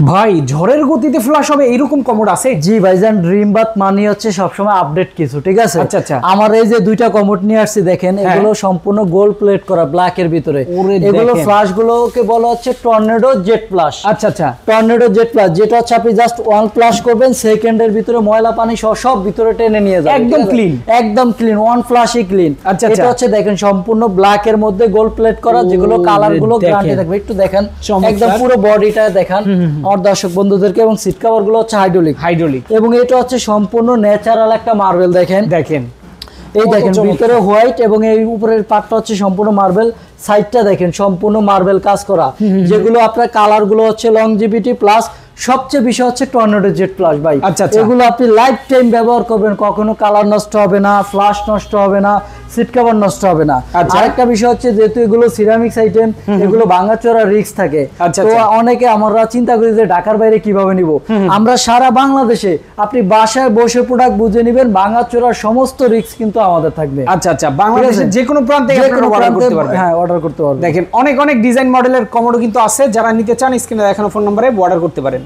ভাই ঝড়ের গতিতে ফ্লাশ হবে এরকম কমোড আছে? জি ভাইজান, ড্রিম বাথ মানে হচ্ছে সবসময় আপডেট কিছু, ঠিক আছে? আচ্ছা আচ্ছা। আমার এই যে দুইটা কমোড নিয়ে আসছি দেখেন, এগুলো সম্পূর্ণ গোল্ড প্লেট করা ব্ল্যাক এর ভিতরে। এগুলো ফ্লাশ গুলোকে বলা হচ্ছে টর্নেডো জেট ফ্লাশ। আচ্ছা আচ্ছা, টর্নেডো জেট ফ্লাশ, যেটা হচ্ছে আপনি জাস্ট ওয়ান ফ্লাশ করবেন, সেকেন্ডের ভিতরে ময়লা পানি সহ সব ভিতরে টেনে নিয়ে যাবে, একদম ক্লিন, একদম ক্লিন, ওয়ান ফ্লাশই ক্লিন। আচ্ছা, এটা হচ্ছে দেখেন সম্পূর্ণ ব্ল্যাক এর মধ্যে গোল্ড প্লেট করা, যেগুলো কালার গুলো গ্যারান্টি থাকবে। একটু দেখেন, একদম পুরো বডিটা দেখান আমার দর্শক বন্ধুদেরকে। এবং সিট কভার গুলো হচ্ছে হাইড্রোলিক, এবং এটা হচ্ছে সম্পূর্ণ ন্যাচারাল একটা মার্বেল। দেখেন এই দেখেন ভিতরে হোয়াইট এবং এই উপরের পার্টটা হচ্ছে সম্পূর্ণ মার্বেল। সাইডটা দেখেন সম্পূর্ণ মার্বেল কাজ করা, যেগুলো আপনার কালার গুলো হচ্ছে লংজিভিটি প্লাস সবচেয়ে বিষয় হচ্ছে টর্নেডো জেট ফ্লাশ ভাই। এগুলো আপনি লাইফ টাইম ব্যবহার করবেন, কখনো কালার নষ্ট হবে না, ফ্লাশ নষ্ট হবে না, সিট কভার নষ্ট হবে না। আরেকটা বিষয় হচ্ছে যেহেতু এগুলো সিরামিক্স আইটেম, এগুলো ভাঙাচোরা রিস্ক থাকে। তো অনেকে আমরা চিন্তা করি যে ঢাকার বাইরে কিভাবে নিব, আমরা সারা বাংলাদেশে আপনি বাসায় বসে প্রোডাক্ট বুঝে নেবেন, ভাঙাচোরার সমস্ত রিস্ক কিন্তু আমাদের থাকবে। আচ্ছা আচ্ছা, বাংলাদেশের যে কোনো প্রান্তে অর্ডার করতে পারবেন। হ্যাঁ, অর্ডার করতে পারবেন। দেখেন অনেক ডিজাইন মডেলের কমোডও কিন্তু আছে, যারা নিতে চান স্ক্রিনে দেখানো ফোন নম্বরে অর্ডার করতে পারেন।